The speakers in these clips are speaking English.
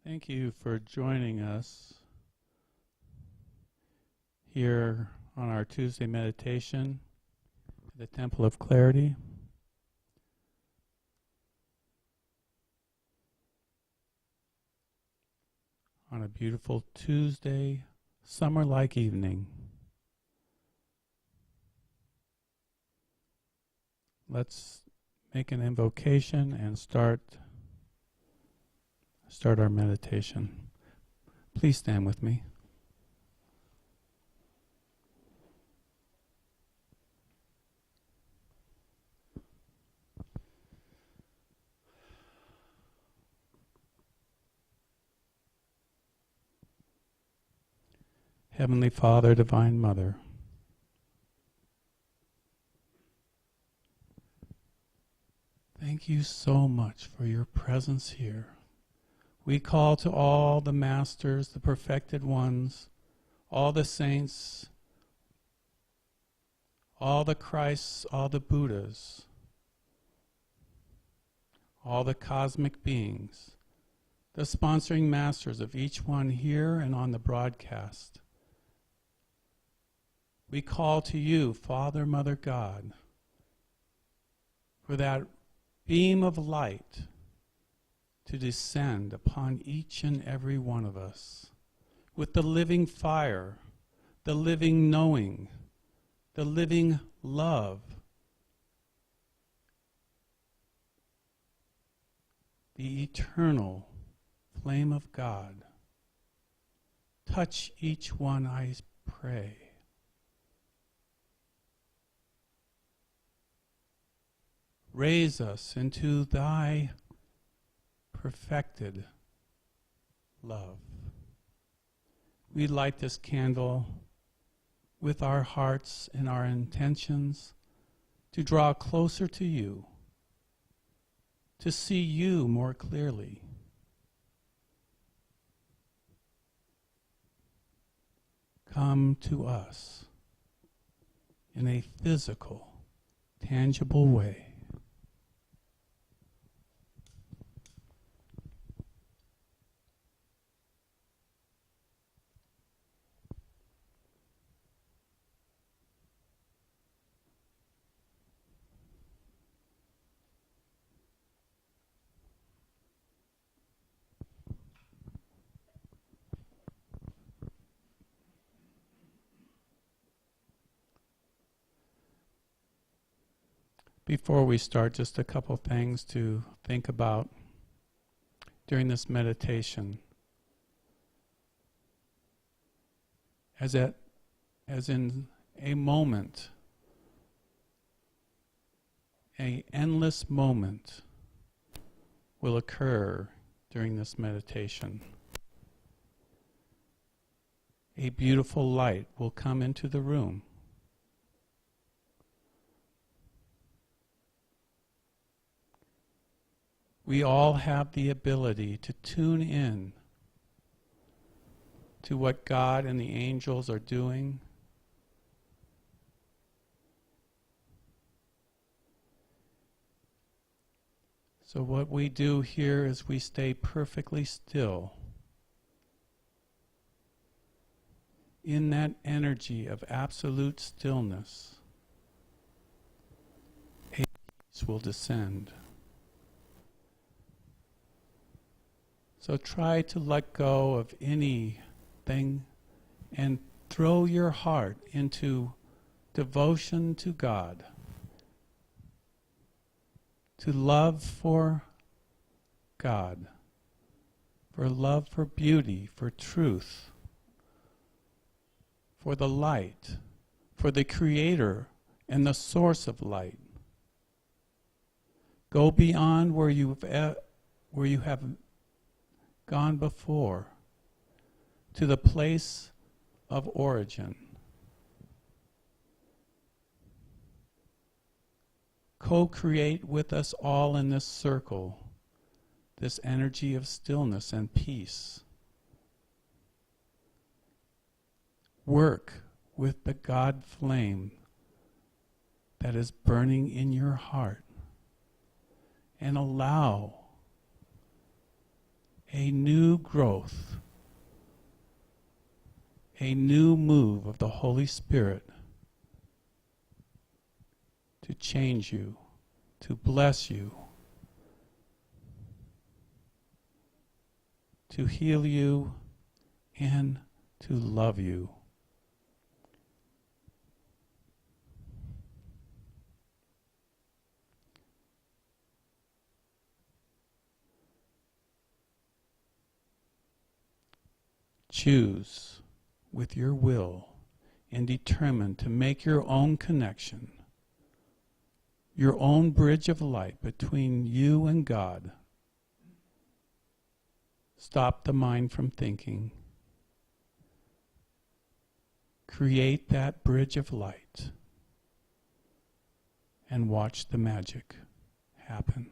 Thank you for joining us here on our Tuesday meditation at the Temple of Clarity. On a beautiful Tuesday, summer-like evening. Let's make an invocation and start our meditation. Please stand with me. Heavenly Father, Divine Mother, thank you so much for your presence here. We call to all the masters, the perfected ones, all the saints, all the Christs, all the Buddhas, all the cosmic beings, the sponsoring masters of each one here and on the broadcast. We call to you, Father, Mother, God, for that beam of light to descend upon each and every one of us with the living fire, the living knowing, the living love, the eternal flame of God. Touch each one, I pray. Raise us into thy perfected love. We light this candle with our hearts and our intentions to draw closer to you, to see you more clearly. Come to us in a physical, tangible way. Before we start, just a couple things to think about during this meditation. As in a moment, an endless moment will occur during this meditation. A beautiful light will come into the room. We all have the ability to tune in to what God and the angels are doing. So what we do here is we stay perfectly still in that energy of absolute stillness. A peace will descend. So try to let go of anything and throw your heart into devotion to God, to love for God, for love for beauty, for truth, for the light, for the Creator and the source of light. Go beyond where you have gone before, to the place of origin. Co-create with us all in this circle, this energy of stillness and peace. Work with the God flame that is burning in your heart, and allow a new growth, a new move of the Holy Spirit to change you, to bless you, to heal you, and to love you. Choose with your will and determine to make your own connection, your own bridge of light between you and God. Stop the mind from thinking. Create that bridge of light and watch the magic happen.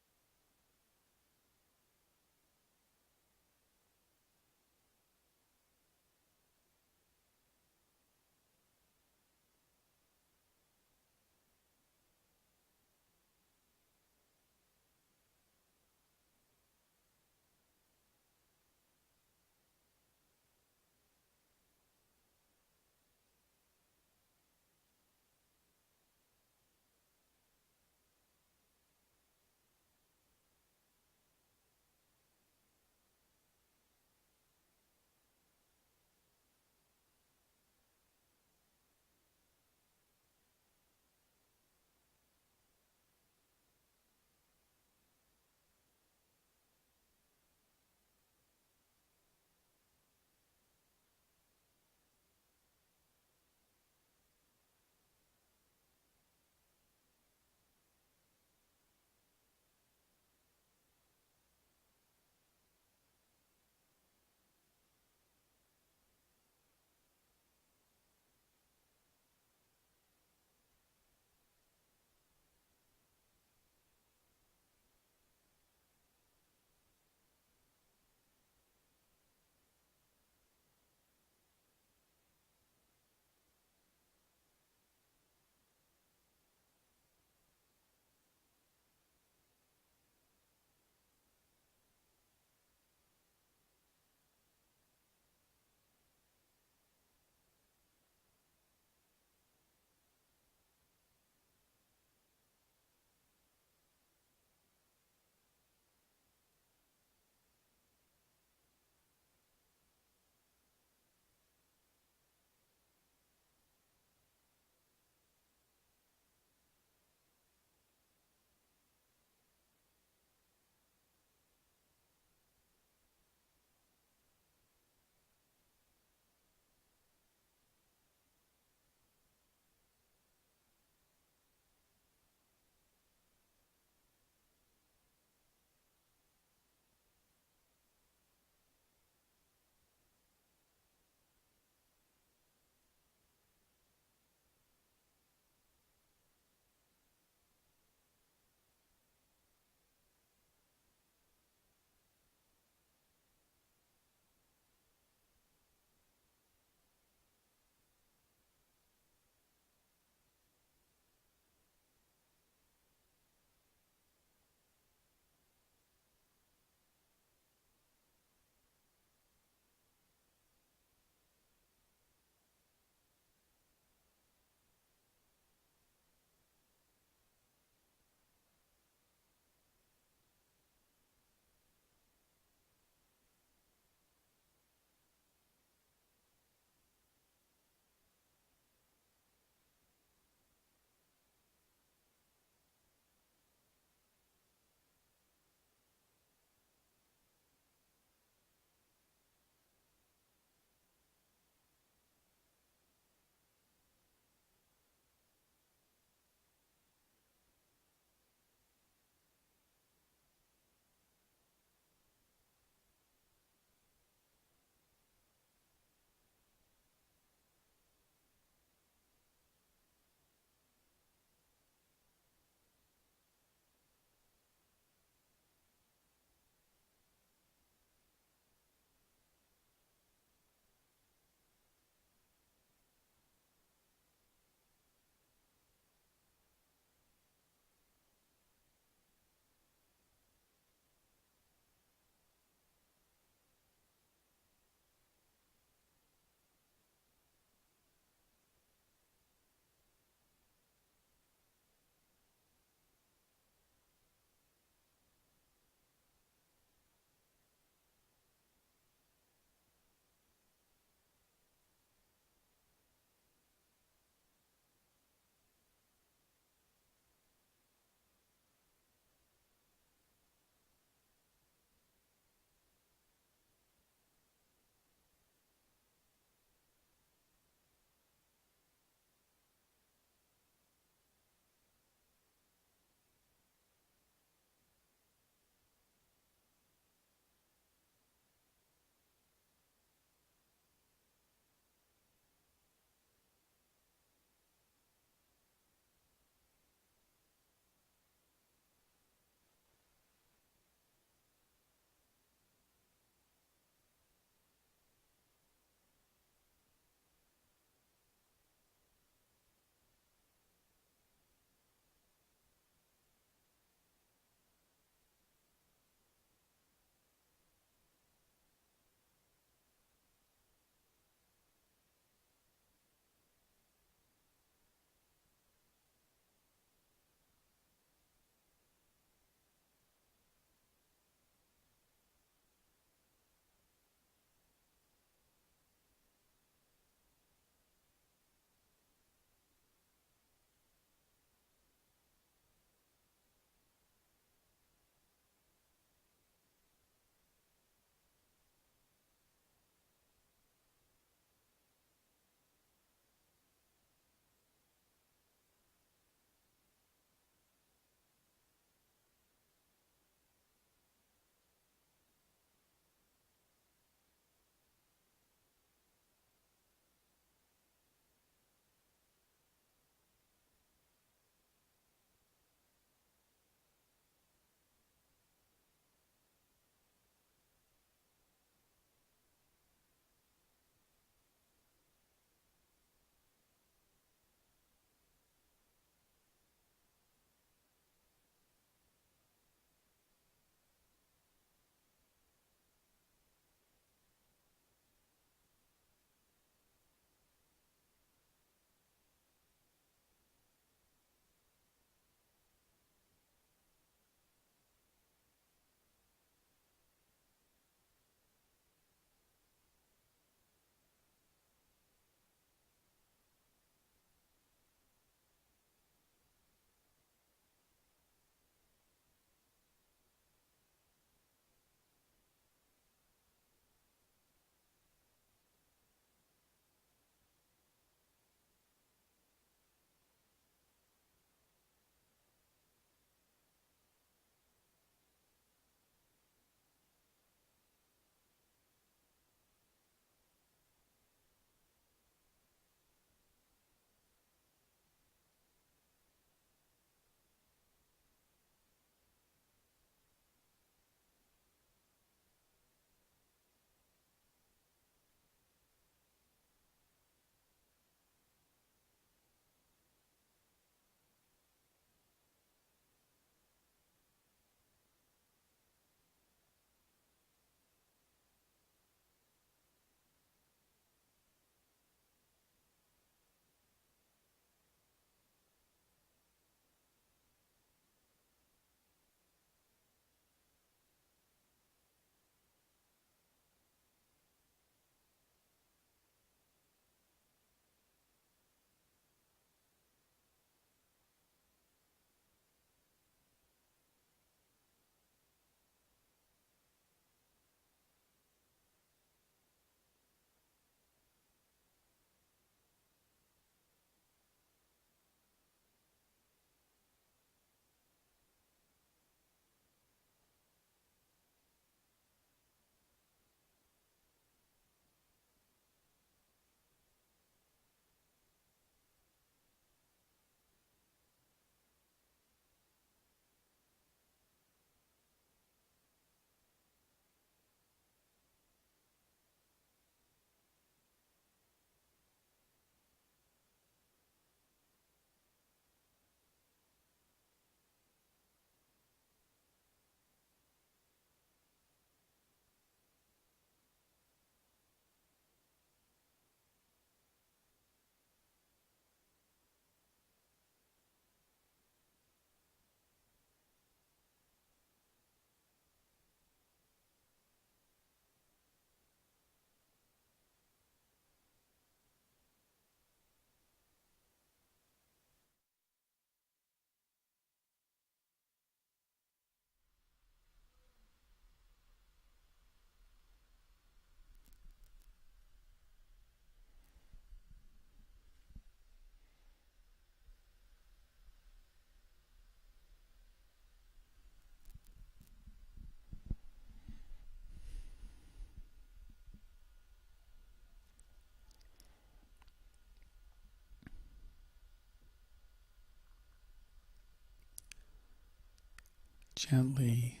gently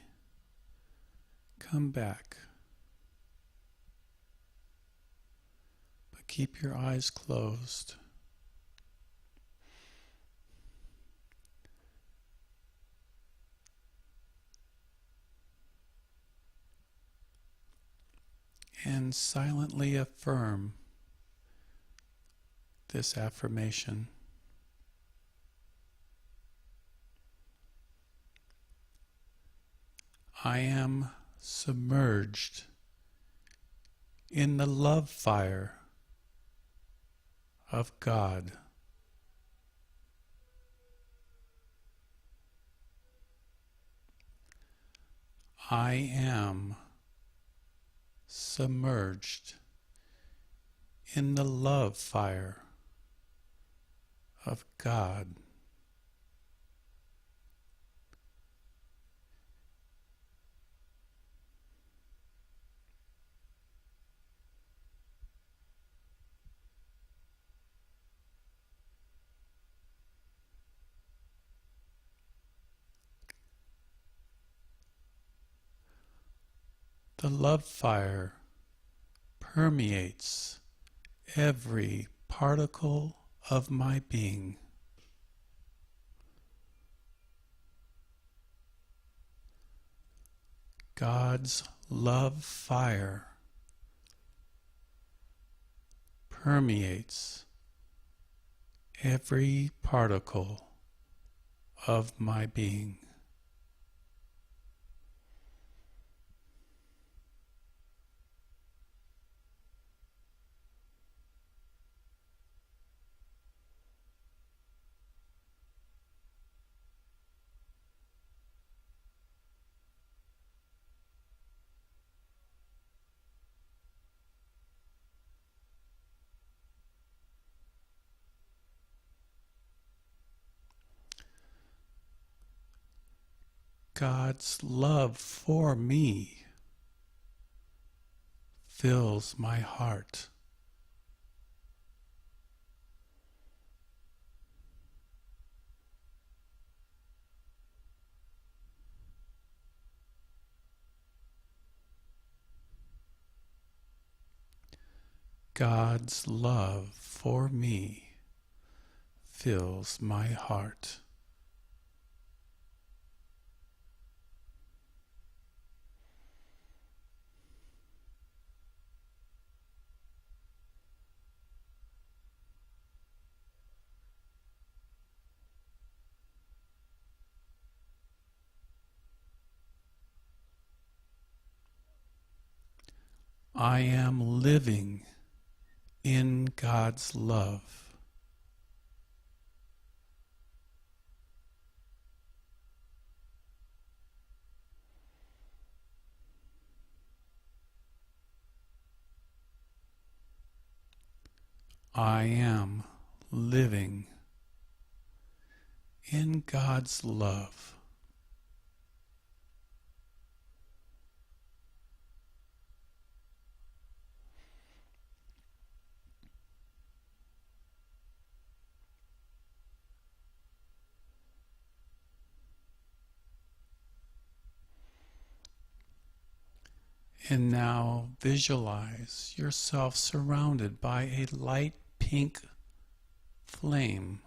come back. But keep your eyes closed. And silently affirm this affirmation. I am submerged in the love fire of God. I am submerged in the love fire of God. The love fire permeates every particle of my being. God's love fire permeates every particle of my being. God's love for me fills my heart. God's love for me fills my heart. I am living in God's love. I am living in God's love. And now visualize yourself surrounded by a light pink flame.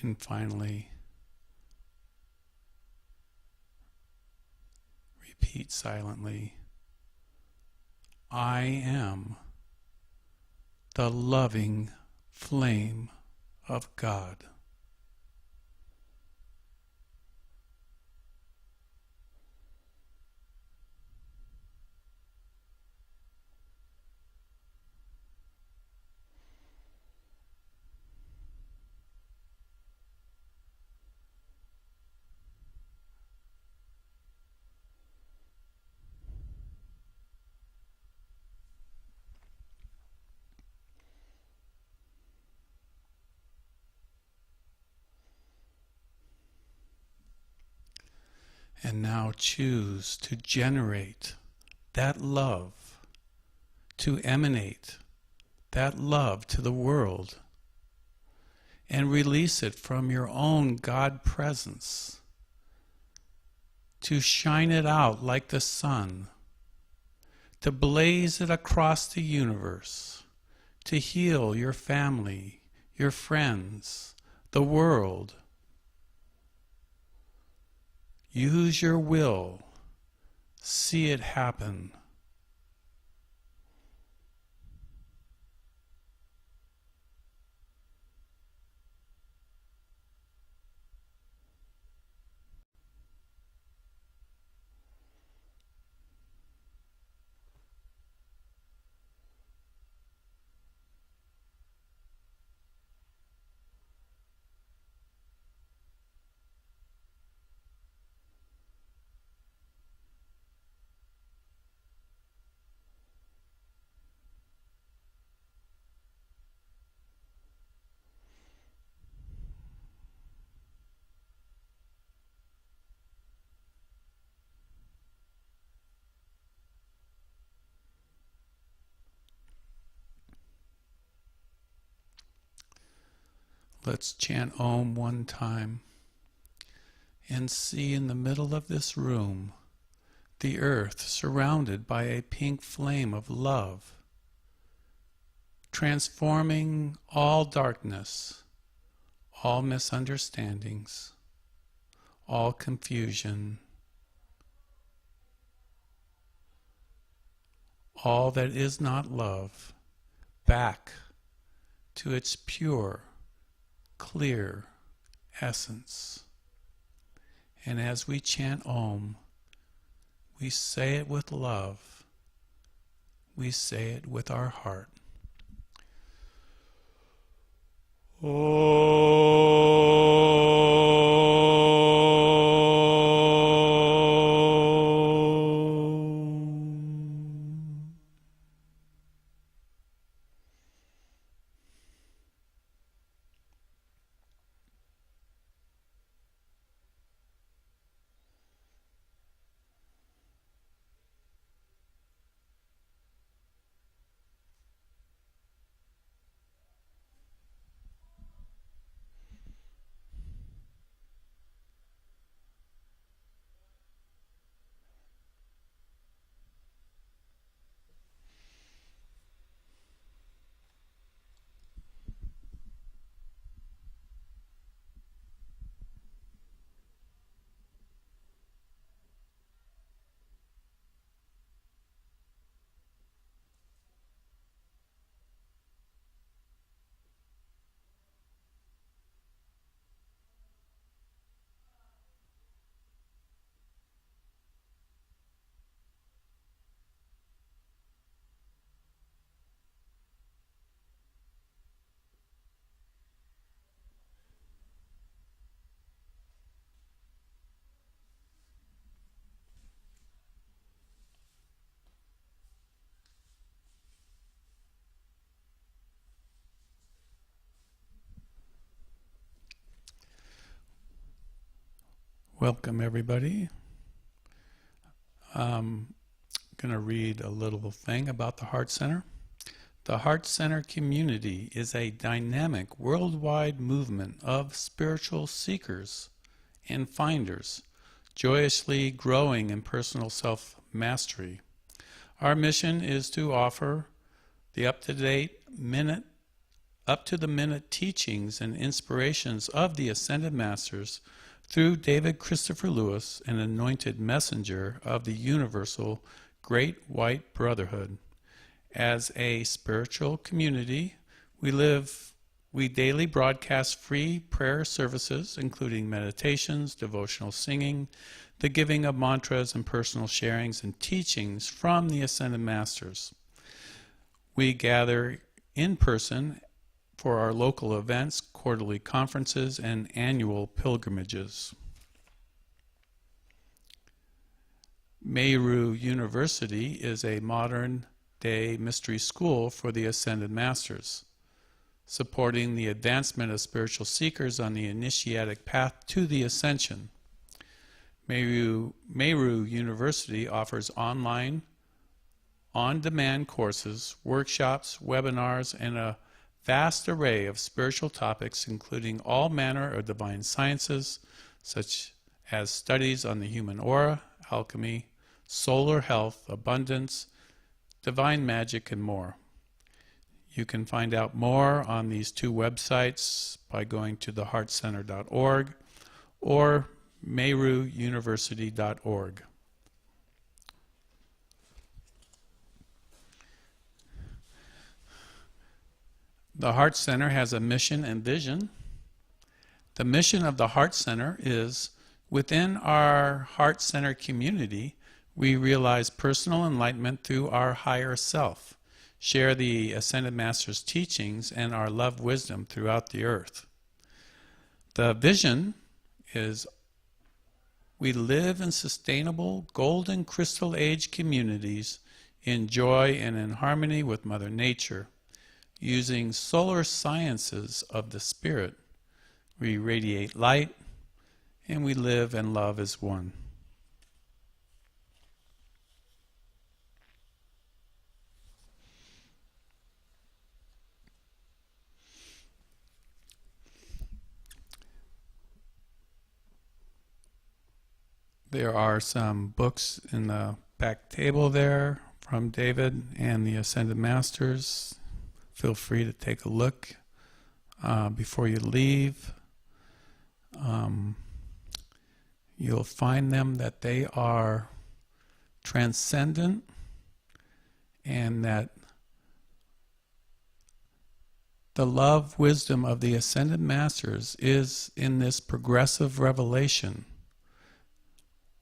And finally, repeat silently, I am the loving flame of God. And now choose to generate that love, to emanate that love to the world, and release it from your own God presence, to shine it out like the sun, to blaze it across the universe, to heal your family, your friends, the world. Use your will. See it happen. Let's chant Om one time and see in the middle of this room the earth surrounded by a pink flame of love, transforming all darkness, all misunderstandings, all confusion, all that is not love, back to its pure, clear essence. And as we chant Om, we say it with love. We say it with our heart. Welcome, everybody. I'm going to read a little thing about the Heart Center. The Heart Center community is a dynamic worldwide movement of spiritual seekers and finders, joyously growing in personal self-mastery. Our mission is to offer the up-to-the-minute teachings and inspirations of the Ascended Masters through David Christopher Lewis, an anointed messenger of the universal Great White Brotherhood. As a spiritual community, we daily broadcast free prayer services, including meditations, devotional singing, the giving of mantras, and personal sharings and teachings from the Ascended Masters. We gather in person for our local events, quarterly conferences, and annual pilgrimages. Meru University is a modern-day mystery school for the Ascended Masters, supporting the advancement of spiritual seekers on the initiatic path to the Ascension. Meru University offers online, on-demand courses, workshops, webinars, and a vast array of spiritual topics, including all manner of divine sciences, such as studies on the human aura, alchemy, solar health, abundance, divine magic, and more. You can find out more on these two websites by going to theheartcenter.org or meruuniversity.org. The Heart Center has a mission and vision. The mission of the Heart Center is, within our Heart Center community, we realize personal enlightenment through our higher self, share the Ascended Master's teachings and our love wisdom throughout the earth. The vision is we live in sustainable golden crystal age communities in joy and in harmony with Mother Nature, using solar sciences of the spirit. We radiate light and we live and love as one. There are some books in the back table there from David and the Ascended Masters. Feel free to take a look before you leave. You'll find them that they are transcendent and that the love wisdom of the Ascended Masters is in this progressive revelation.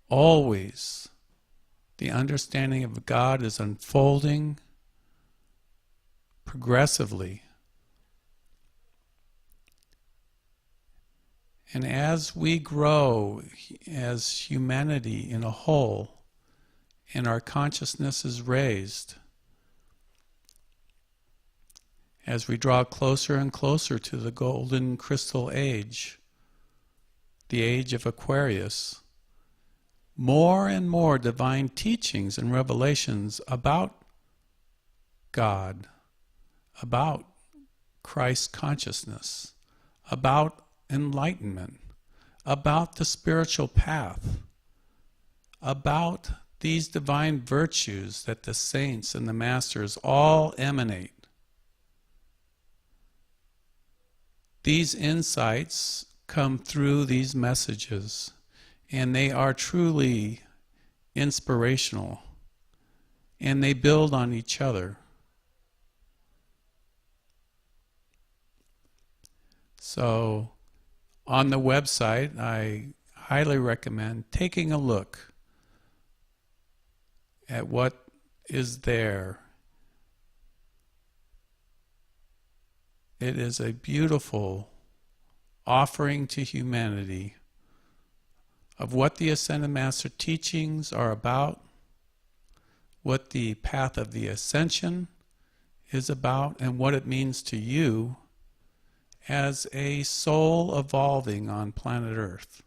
Always the understanding of God is unfolding progressively. And as we grow as humanity in a whole, and our consciousness is raised, as we draw closer and closer to the golden crystal age, the age of Aquarius, more and more divine teachings and revelations about God, about Christ consciousness, about enlightenment, about the spiritual path, about these divine virtues that the saints and the masters all emanate. These insights come through these messages, and they are truly inspirational, and they build on each other. So on the website, I highly recommend taking a look at what is there. It is a beautiful offering to humanity of what the Ascended Master teachings are about, what the path of the ascension is about, and what it means to you as a soul evolving on planet Earth.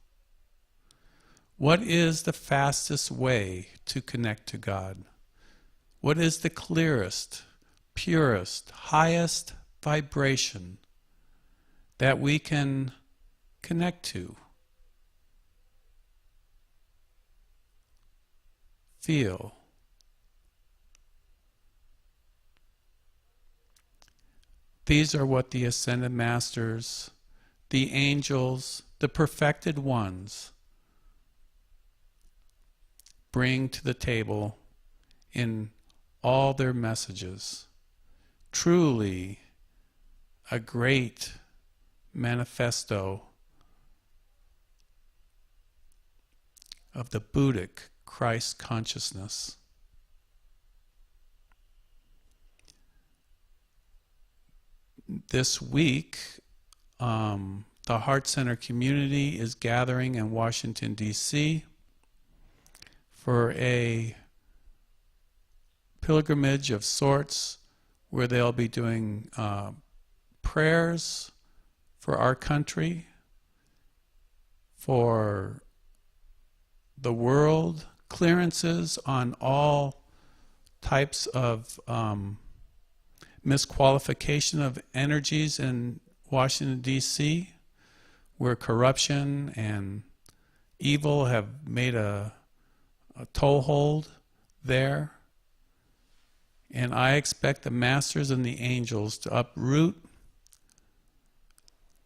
What is the fastest way to connect to God? What is the clearest, purest, highest vibration that we can connect to? Feel. These are what the Ascended Masters, the angels, the perfected ones bring to the table in all their messages. Truly a great manifesto of the Buddhic Christ consciousness. This week, the Heart Center community is gathering in Washington, D.C. for a pilgrimage of sorts where they'll be doing prayers for our country, for the world, clearances on all types of misqualification of energies in Washington, D.C., where corruption and evil have made a toehold there. And I expect the masters and the angels to uproot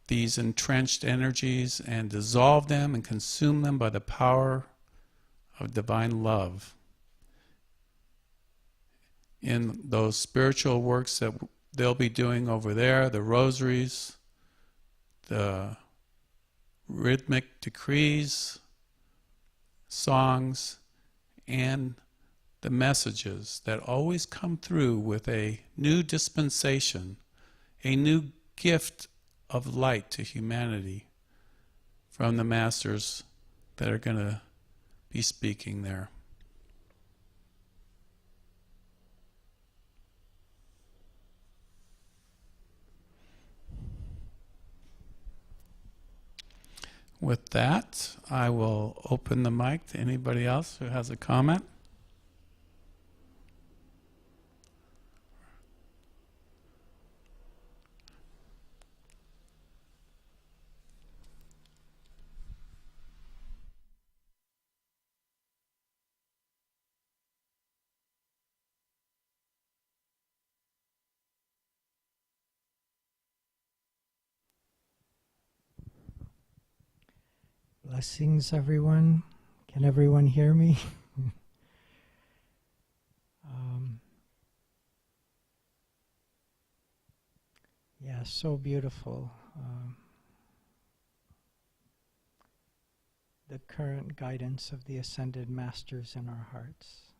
these entrenched energies and dissolve them and consume them by the power of divine love in those spiritual works that they'll be doing over there, the rosaries, the rhythmic decrees, songs, and the messages that always come through with a new dispensation, a new gift of light to humanity from the masters that are going to be speaking there. With that, I will open the mic to anybody else who has a comment. Blessings, everyone. Can everyone hear me? Yeah, so beautiful. The current guidance of the Ascended Masters in our hearts.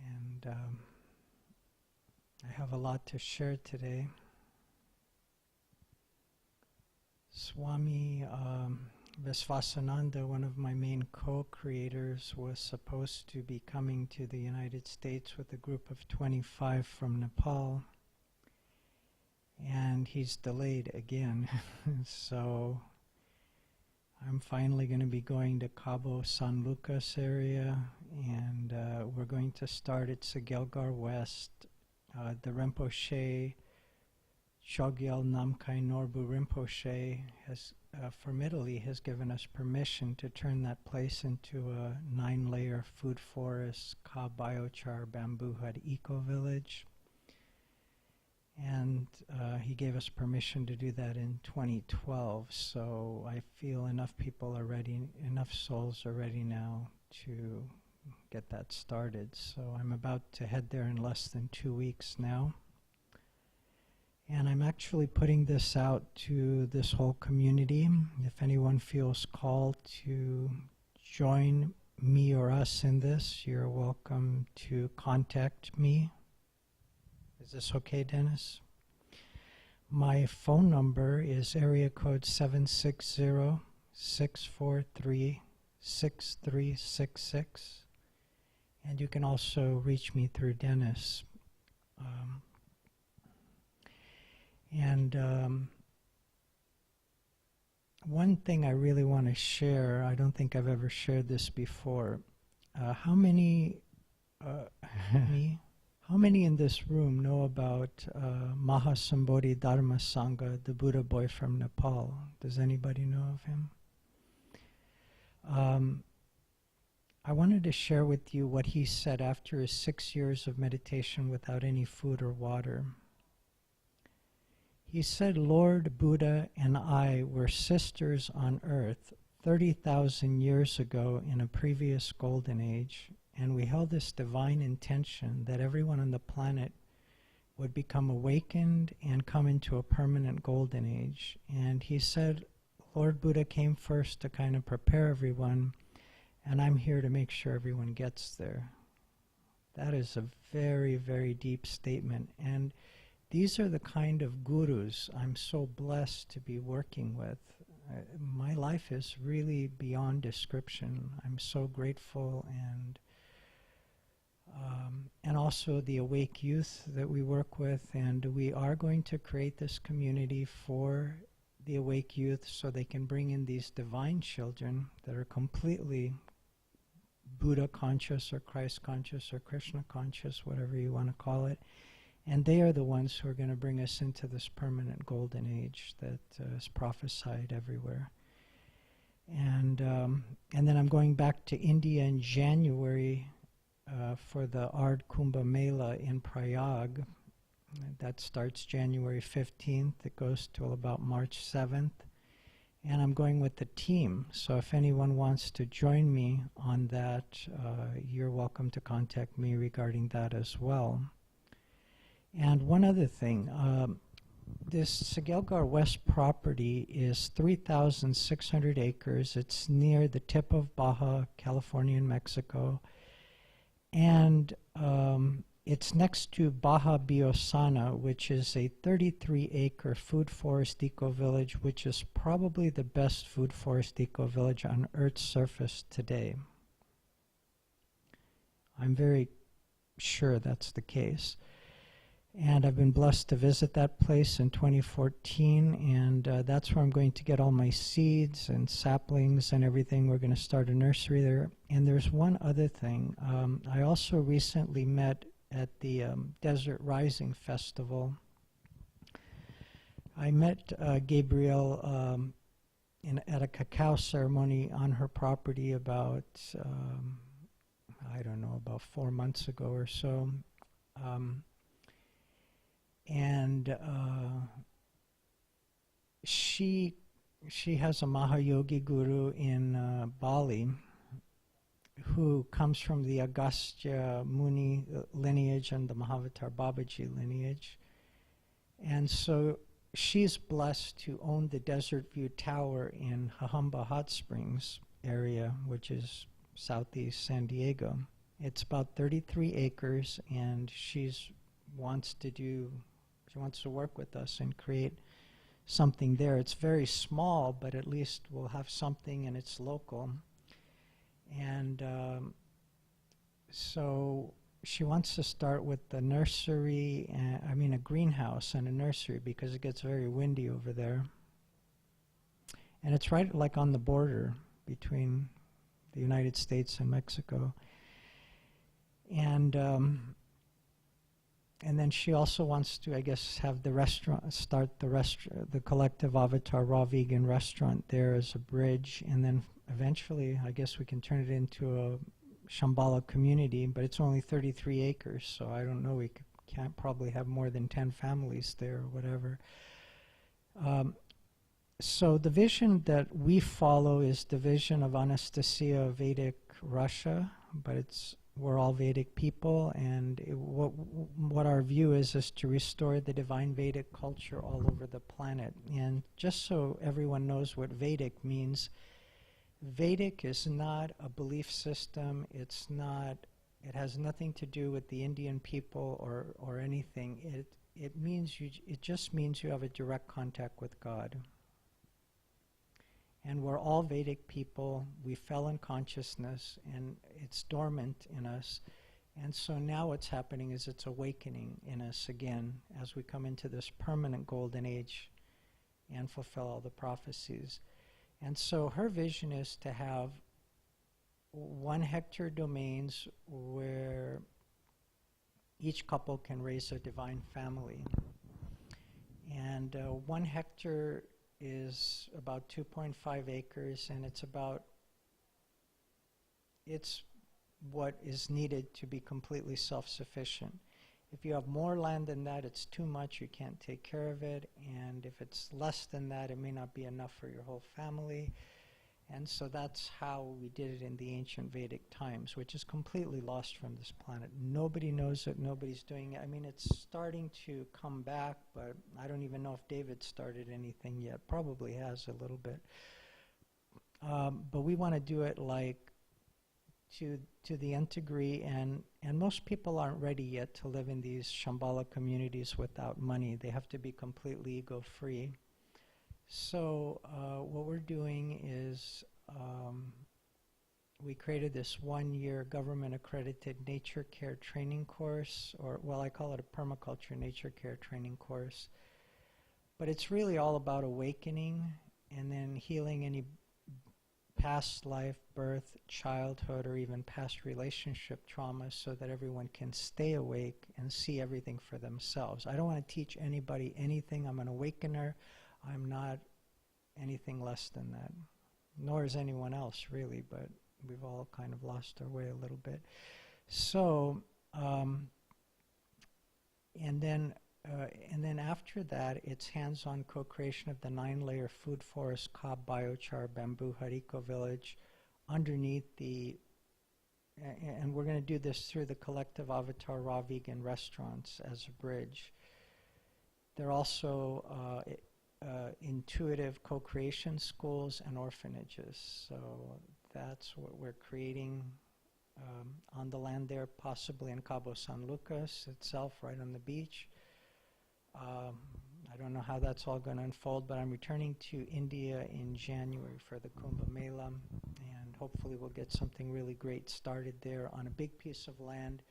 And I have a lot to share today. Swami Visvasananda, one of my main co-creators, was supposed to be coming to the United States with a group of 25 from Nepal, and he's delayed again. So I'm finally going to be going to Cabo San Lucas area, and we're going to start at Sagelgar West. The Rinpoche, Chogyal Namkhai Norbu Rinpoche, has from Italy, has given us permission to turn that place into a 9-layer food forest, Ka Biochar Bamboo Hut eco-village. And he gave us permission to do that in 2012, so I feel enough people are ready, enough souls are ready now to get that started. So I'm about to head there in less than 2 weeks now. And I'm actually putting this out to this whole community. If anyone feels called to join me or us in this, you're welcome to contact me. Is this okay, Dennis? My phone number is area code 760-643-6366. And you can also reach me through Dennis. One thing I really want to share, I don't think I've ever shared this before. How many in this room know about Mahasambodhi Dharma Sangha, the Buddha boy from Nepal? Does anybody know of him? I wanted to share with you what he said after his 6 years of meditation without any food or water. He said, Lord Buddha and I were sisters on earth 30,000 years ago in a previous golden age, and we held this divine intention that everyone on the planet would become awakened and come into a permanent golden age. And he said, Lord Buddha came first to kind of prepare everyone, and I'm here to make sure everyone gets there. That is a very, very deep statement. And these are the kind of gurus I'm so blessed to be working with. My life is really beyond description. I'm so grateful, and also the awake youth that we work with, and we are going to create this community for the awake youth so they can bring in these divine children that are completely Buddha conscious or Christ conscious or Krishna conscious, whatever you want to call it. And they are the ones who are going to bring us into this permanent golden age that is prophesied everywhere. And then I'm going back to India in January for the Ard Kumbh Mela in Prayag. That starts January 15th. It goes till about March 7th. And I'm going with the team. So if anyone wants to join me on that, you're welcome to contact me regarding that as well. And one other thing, this Sagelgar West property is 3,600 acres. It's near the tip of Baja, California and Mexico. And it's next to Baja Biosana, which is a 33-acre food forest eco-village, which is probably the best food forest eco-village on Earth's surface today. I'm very sure that's the case. And I've been blessed to visit that place in 2014, and that's where I'm going to get all my seeds and saplings and everything. We're going to start a nursery there. And there's one other thing. I also recently met at the Desert Rising Festival. I met Gabrielle at a cacao ceremony on her property about, I don't know, about 4 months ago or so. She has a Mahayogi guru in Bali who comes from the Agastya Muni lineage and the Mahavatar Babaji lineage. And so she's blessed to own the Desert View Tower in Jajamba Hot Springs area, which is southeast San Diego. It's about 33 acres, and she wants to work with us and create something there. It's very small, but at least we'll have something and it's local. And so she wants to start with the nursery, a greenhouse and a nursery, because it gets very windy over there. And it's right like on the border between the United States and Mexico. And then she also wants to, I guess, have the restaurant, start the Collective Avatar Raw Vegan Restaurant there as a bridge, and then eventually, I guess we can turn it into a Shambhala community, but it's only 33 acres, so I don't know, we can't probably have more than 10 families there or whatever. So the vision that we follow is the vision of Anastasia Vedic Russia, but we're all Vedic people, and what our view is to restore the divine Vedic culture all over the planet. And just so everyone knows what Vedic means, Vedic is not a belief system. It has nothing to do with the Indian people or anything. It just means you have a direct contact with God. And we're all Vedic people. We fell in consciousness, and it's dormant in us. And so now what's happening is it's awakening in us again as we come into this permanent golden age and fulfill all the prophecies. And so her vision is to have 1 hectare domains where each couple can raise a divine family. And 1 hectare is about 2.5 acres, and it's what is needed to be completely self-sufficient. If you have more land than that, it's too much, you can't take care of it, and if it's less than that, it may not be enough for your whole family. And so that's how we did it in the ancient Vedic times, which is completely lost from this planet. Nobody knows it, nobody's doing it. I mean, it's starting to come back, but I don't even know if David started anything yet. Probably has a little bit. But we want to do it like to the nth degree, and most people aren't ready yet to live in these Shambhala communities without money. They have to be completely ego-free. So what we're doing is we created this 1-year government-accredited nature care training course, or, well, I call it a permaculture nature care training course, But it's really all about awakening and then healing any past life, birth, childhood, or even past relationship traumas so that everyone can stay awake and see everything for themselves. I don't want to teach anybody anything. I'm an awakener. I'm not anything less than that. Nor is anyone else, really, but we've all kind of lost our way a little bit. So, and then after that, it's hands-on co-creation of the 9-layer food forest, cob, biochar, bamboo, hariko village, underneath the, and we're going to do this through the collective avatar raw vegan restaurants as a bridge. They're also intuitive co-creation schools and orphanages. So that's what we're creating on the land there, possibly in Cabo San Lucas itself, right on the beach. I don't know how that's all going to unfold, but I'm returning to India in January for the Kumbh Mela, and hopefully we'll get something really great started there on a big piece of land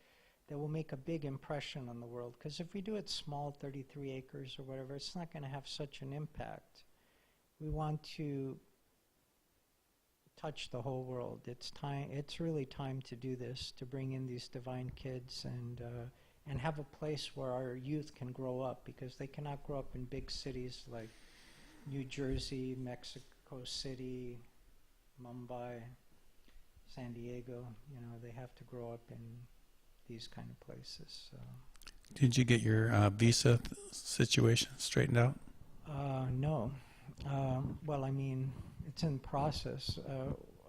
that will make a big impression on the world. Because if we do it small, 33 acres or whatever, it's not going to have such an impact. We want to touch the whole world. It's time. It's really time to do this, to bring in these divine kids and have a place where our youth can grow up, because they cannot grow up in big cities like New Jersey, Mexico City, Mumbai, San Diego. You know, they have to grow up in these kind of places. So. Did you get your visa situation straightened out? No. Well, I mean, it's in process.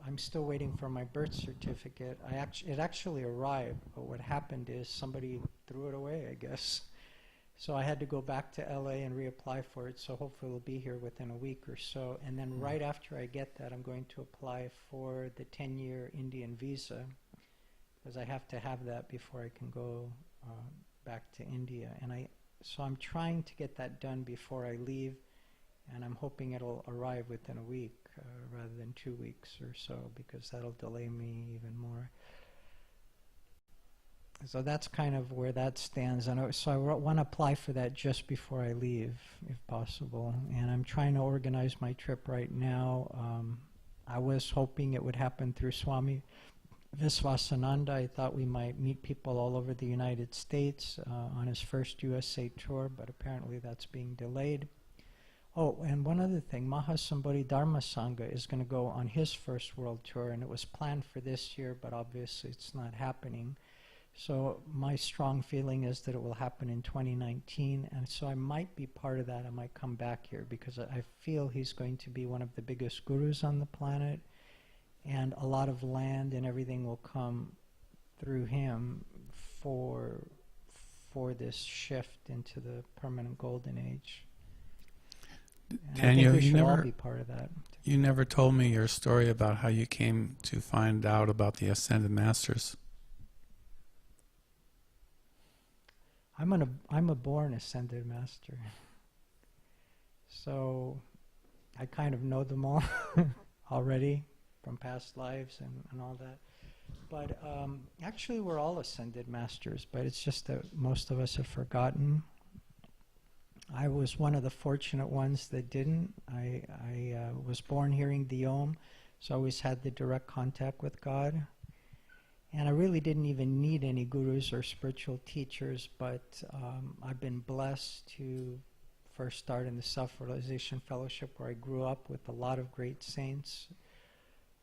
I'm still waiting for my birth certificate. It actually arrived, but what happened is somebody threw it away, I guess. So I had to go back to LA and reapply for it, so hopefully it'll be here within a week or so. And then right after I get that, I'm going to apply for the 10-year Indian visa, because I have to have that before I can go back to India. So I'm trying to get that done before I leave, and I'm hoping it'll arrive within a week rather than 2 weeks or so, because that'll delay me even more. So that's kind of where that stands. And so I want to apply for that just before I leave, if possible. And I'm trying to organize my trip right now. I was hoping it would happen through Swami Viswasananda. I thought we might meet people all over the United States on his first USA tour, but apparently that's being delayed. Oh, and one other thing, Mahasambodhi Dharma Sangha is going to go on his first world tour, and it was planned for this year, but obviously it's not happening. So my strong feeling is that it will happen in 2019, and so I might be part of that. I might come back here because I feel he's going to be one of the biggest gurus on the planet, and a lot of land and everything will come through him for this shift into the permanent golden age. And Daniel, I think we should all never be part of that. you never told me your story about how you came to find out about the Ascended Masters. I'm a born Ascended Master. So I kind of know them all already from past lives and all that. But actually we're all Ascended Masters, but it's just that most of us have forgotten. I was one of the fortunate ones that didn't. I was born hearing the Om, so I always had the direct contact with God. And I really didn't even need any gurus or spiritual teachers, but I've been blessed to first start in the Self-Realization Fellowship, where I grew up with a lot of great saints.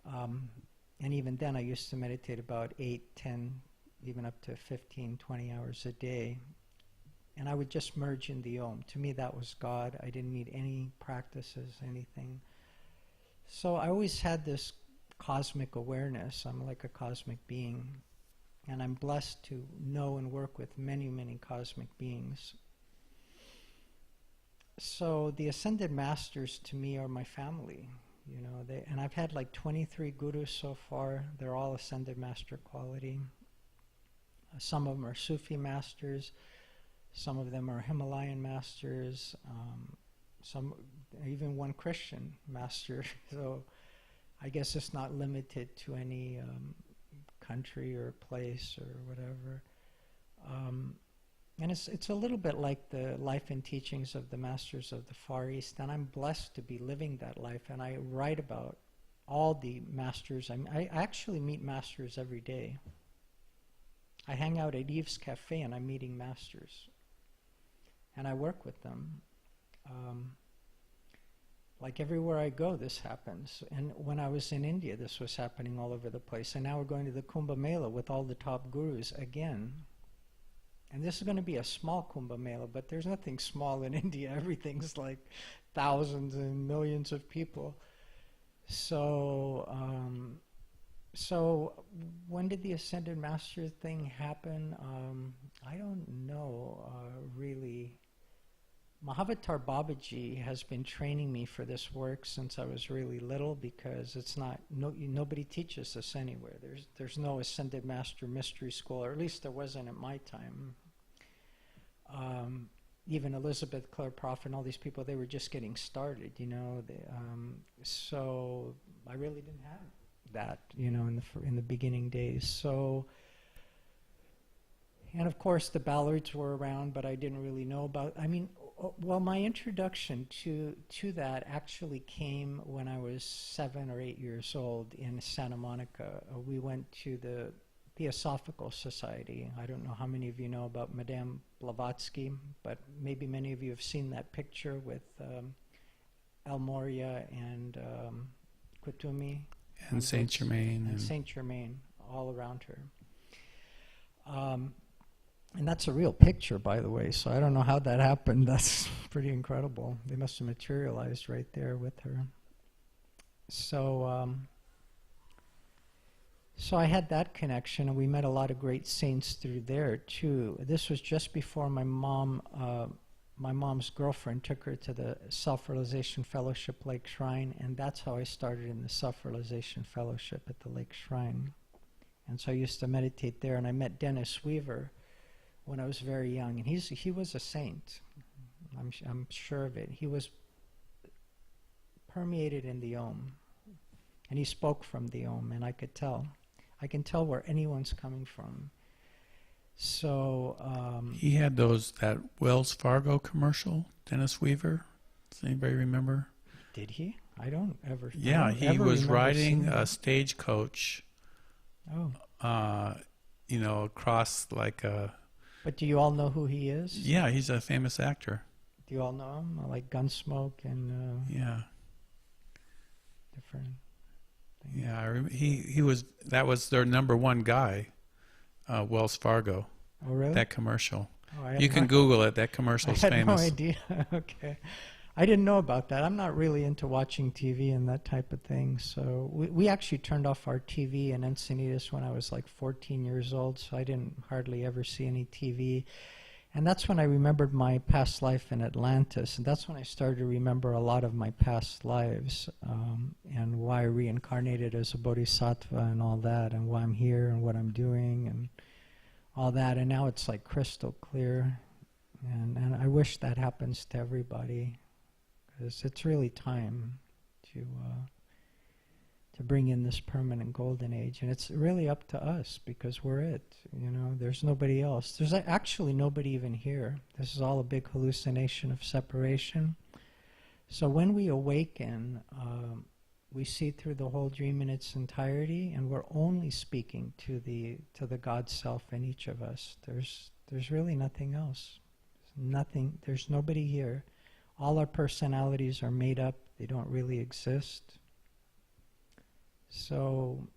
And even then I used to meditate about 8, 10, even up to 15, 20 hours a day. And I would just merge in the Om. To me, that was God. I didn't need any practices, anything. So I always had this cosmic awareness. I'm like a cosmic being. And I'm blessed to know and work with many, many cosmic beings. So the Ascended Masters to me are my family. You know, and I've had like 23 gurus so far. They're all Ascended Master quality. Some of them are Sufi masters. Some of them are Himalayan masters, even one Christian master. So I guess it's not limited to any And it's a little bit like the life and teachings of the Masters of the Far East, and I'm blessed to be living that life, and I write about all the masters. I actually meet masters every day. I hang out at Eve's Cafe and I'm meeting masters. And I work with them. Like everywhere I go, this happens. And when I was in India, this was happening all over the place. And now we're going to the Kumbh Mela with all the top gurus again. And this is going to be a small Kumbh Mela, but there's nothing small in India. Everything's like thousands and millions of people. So when did the Ascended Master thing happen? I don't know really. Mahavatar Babaji has been training me for this work since I was really little, because it's not nobody teaches this anywhere. There's no Ascended Master mystery school, or at least there wasn't at my time. Even Elizabeth Clare Prof and all these people, they were just getting started, you know. So I really didn't have that, you know, in the beginning days. So, and of course the Ballards were around, but I didn't really know about. I mean, well, my introduction to that actually came when I was 7 or 8 years old in Santa Monica. We went to the Theosophical Society. I don't know how many of you know about Madame Blavatsky, but maybe many of you have seen that picture with El Moria and Kutumi. And Saint Germain. And Saint Germain, all around her. And that's a real picture, by the way, so I don't know how that happened. That's pretty incredible. They must have materialized right there with her. So I had that connection, and we met a lot of great saints through there, too. This was just before my mom's girlfriend took her to the Self-Realization Fellowship Lake Shrine, and that's how I started in the Self-Realization Fellowship at the Lake Shrine. And so I used to meditate there, and I met Dennis Weaver when I was very young, and he was a saint. I'm sure of it. He was permeated in the Om, and he spoke from the Om, and I could tell. I can tell where anyone's coming from. So he had that Wells Fargo commercial, Dennis Weaver. Does anybody remember? Did he? I don't ever. Yeah, he was riding a stagecoach. Oh. You know, across like a. But do you all know who he is? Yeah, he's a famous actor. Do you all know him? Like Gunsmoke and. Yeah. Different. Yeah, that was their number one guy, Wells Fargo. Oh, really? That commercial. Oh, you can Google it. That commercial is famous. I had no idea. Okay. I didn't know about that. I'm not really into watching TV and that type of thing. So we actually turned off our TV in Encinitas when I was like 14 years old, so I didn't hardly ever see any TV. And that's when I remembered my past life in Atlantis. And that's when I started to remember a lot of my past lives and why I reincarnated as a bodhisattva and all that, and why I'm here and what I'm doing and all that. And now it's like crystal clear. And I wish that happens to everybody, because it's really time to bring in this permanent golden age. And it's really up to us, because we're it. You know, there's nobody else. There's actually nobody even here. This is all a big hallucination of separation. So when we awaken, we see through the whole dream in its entirety, and we're only speaking to the God self in each of us. There's really nothing else. Nothing. There's nobody here. All our personalities are made up. They don't really exist. So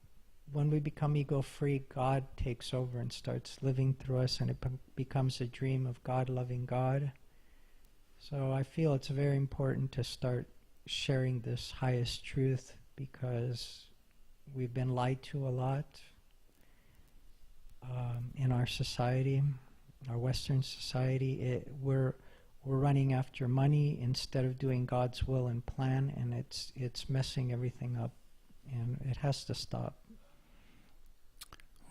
when we become ego-free, God takes over and starts living through us, and it becomes a dream of God loving God. So I feel it's very important to start sharing this highest truth, because we've been lied to a lot in our society, our Western society. We're running after money instead of doing God's will and plan, and it's messing everything up. And it has to stop.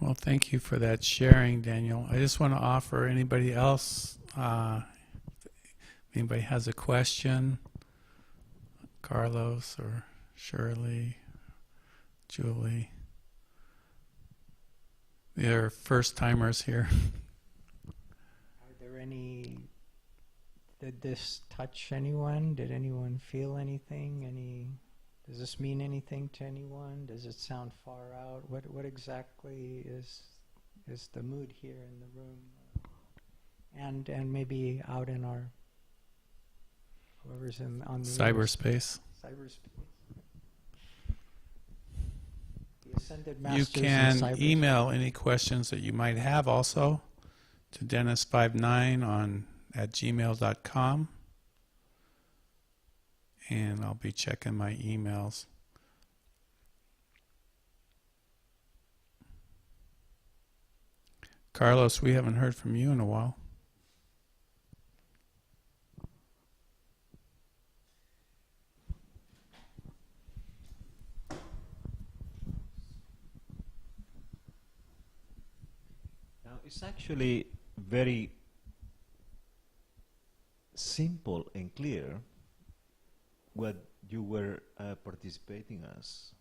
Well, thank you for that sharing, Daniel. I just want to offer anybody else, if anybody has a question, Carlos or Shirley, Julie. They're first-timers here. there any, did this touch anyone? Did anyone feel anything? Does this mean anything to anyone? Does it sound far out? What exactly is the mood here in the room? And maybe out in our, whoever's on the Cyberspace. cyberspace. The Ascended Masters You in can cyberspace. email any questions that you might have also to dennis59 at gmail.com, and I'll be checking my emails. Carlos, we haven't heard from you in a while. Now, it's actually very simple and clear what you were participating as.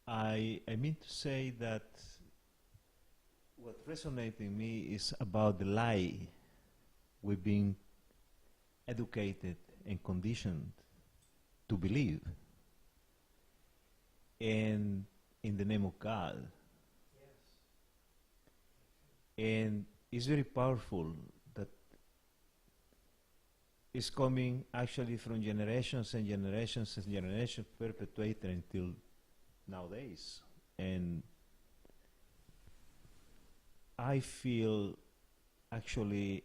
I mean to say that what resonates in me is about the lie we've been educated and conditioned to believe. And in the name of God. And it's very powerful that it's coming actually from generations and generations and generations perpetuated until nowadays. And I feel actually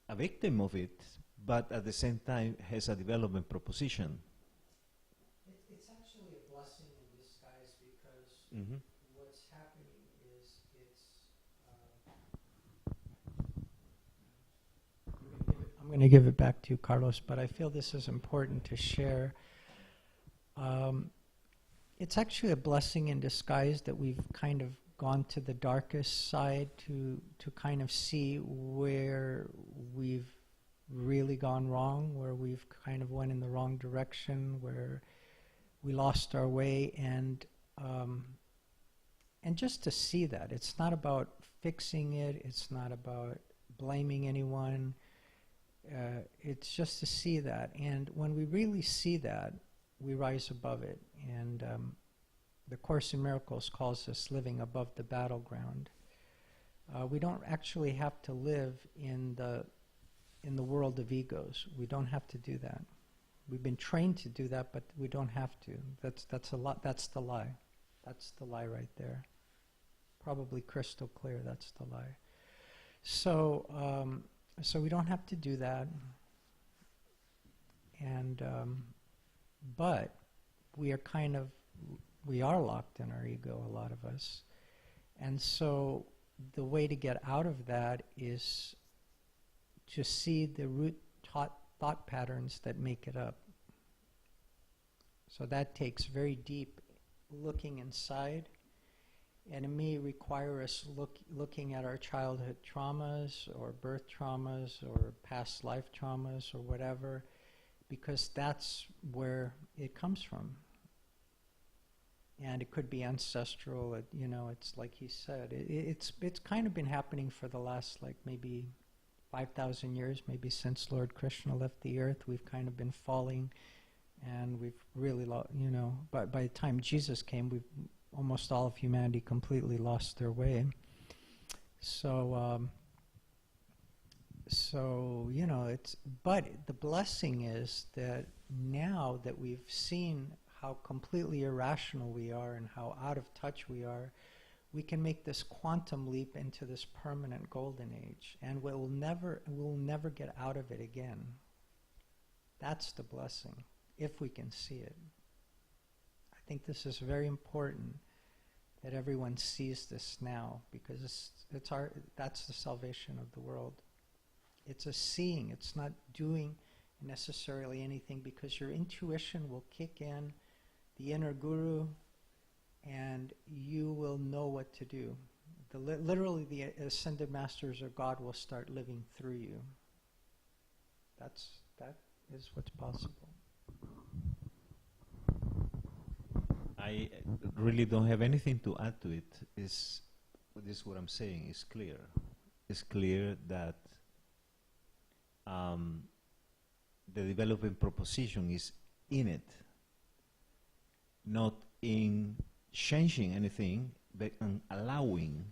a victim of it, but at the same time has a development proposition. It's actually a blessing in disguise because Mm-hmm. what's happening is I'm going to give it back to you, Carlos, but I feel this is important to share. It's actually a blessing in disguise that we've kind of gone to the darkest side to kind of see where we've really gone wrong, where we've kind of went in the wrong direction, where we lost our way, and just to see that. It's not about fixing it, it's not about blaming anyone, it's just to see that. And when we really see that, we rise above it. And the Course in Miracles calls us living above the battleground. We don't actually have to live in the world of egos. We don't have to do that. We've been trained to do that, but we don't have to. That's a lot. That's the lie. That's the lie right there. Probably crystal clear. That's the lie. So we don't have to do that. And but we are locked in our ego, a lot of us. And so the way to get out of that is to see the root thought patterns that make it up. So that takes very deep looking inside, and it may require us looking at our childhood traumas or birth traumas or past life traumas or whatever, because that's where it comes from. And it could be ancestral, it's like he said, it's kind of been happening for the last maybe 5,000 years, maybe since Lord Krishna left the earth. We've kind of been falling, and we've really but by the time Jesus came, almost all of humanity completely lost their way. So but the blessing is that now that we've seen how completely irrational we are and how out of touch we are, we can make this quantum leap into this permanent golden age, and we'll never get out of it again. That's the blessing, if we can see it. I think this is very important that everyone sees this now, because that's the salvation of the world. It's a seeing. It's not doing necessarily anything, because your intuition will kick in, the inner guru, and you will know what to do. Literally, the ascended masters or God will start living through you. That is what's possible. I really don't have anything to add to it. This is what I'm saying. It's clear. It's clear that the development proposition is in it, not in changing anything, but in allowing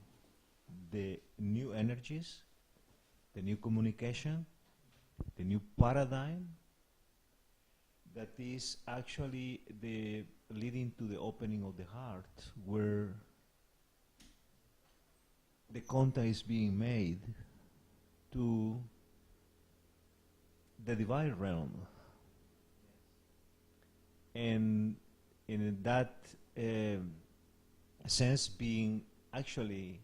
the new energies, the new communication, the new paradigm that is actually the leading to the opening of the heart, where the contact is being made to the divine realm. And in that sense, being actually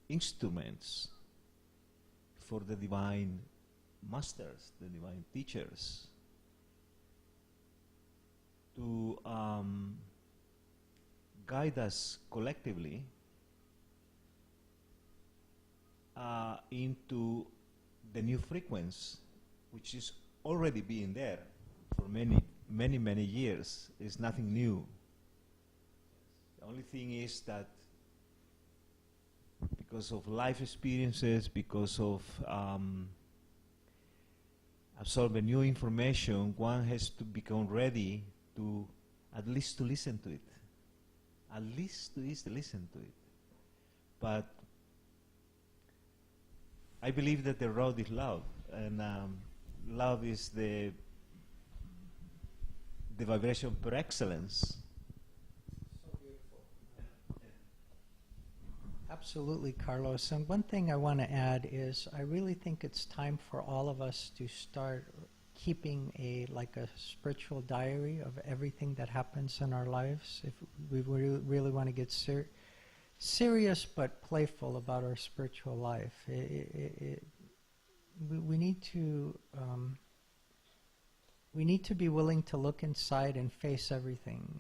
instruments for the divine masters, the divine teachers, to guide us collectively into the new frequency, which is already being there for many years. It's nothing new. The only thing is that because of life experiences, because of absorbing new information, one has to become ready to at least to listen to it. At least to listen to it. But I believe that the road is love, and love is the vibration per excellence. So beautiful. Absolutely, Carlos. And one thing I want to add is I really think it's time for all of us to start keeping a spiritual diary of everything that happens in our lives. If we really want to get serious but playful about our spiritual life, we need to be willing to look inside and face everything,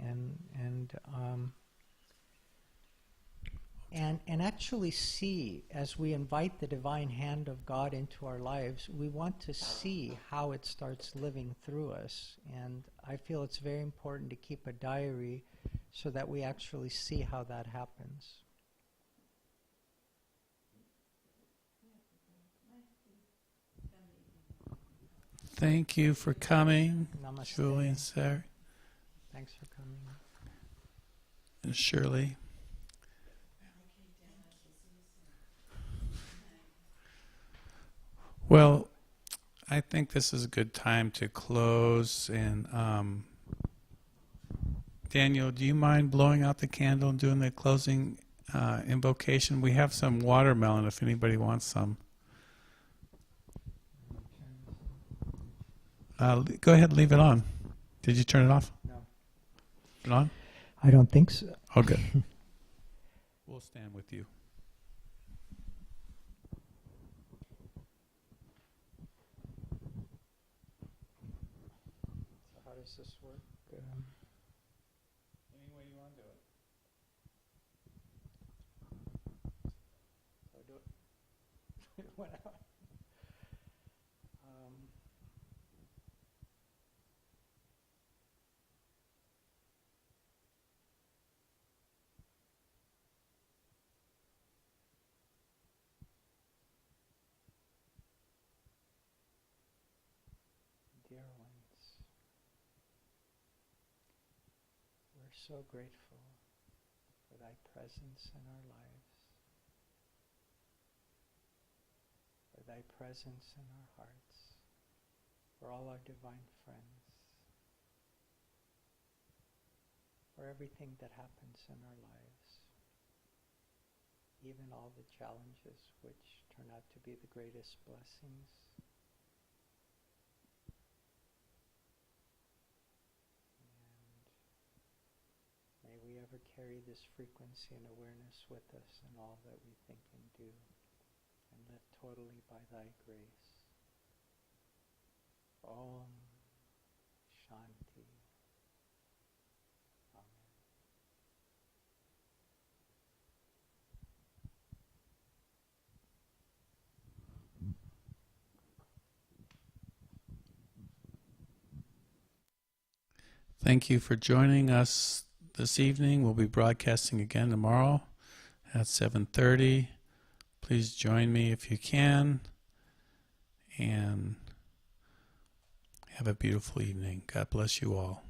and actually see, as we invite the divine hand of God into our lives, we want to see how it starts living through us. And I feel it's very important to keep a diary so that we actually see how that happens. Thank you for coming, Namaste. Julie and Sarah Thanks for coming. and Shirley. Well, I think this is a good time to close. And Daniel, do you mind blowing out the candle and doing the closing invocation? We have some watermelon if anybody wants some. Go ahead and leave it on. Did you turn it off? No. Turn it on? I don't think so. Oh, good. We'll stand with you. So how does this work? Any way you want to do it. So I do it. It went out. Dear ones, we're so grateful for thy presence in our lives, for thy presence in our hearts, for all our divine friends, for everything that happens in our lives, even all the challenges which turn out to be the greatest blessings. May we ever carry this frequency and awareness with us in all that we think and do, and live totally by thy grace. Om Shanti. Amen. Thank you for joining us this evening. We'll be broadcasting again tomorrow at 7:30. Please join me if you can. And have a beautiful evening. God bless you all.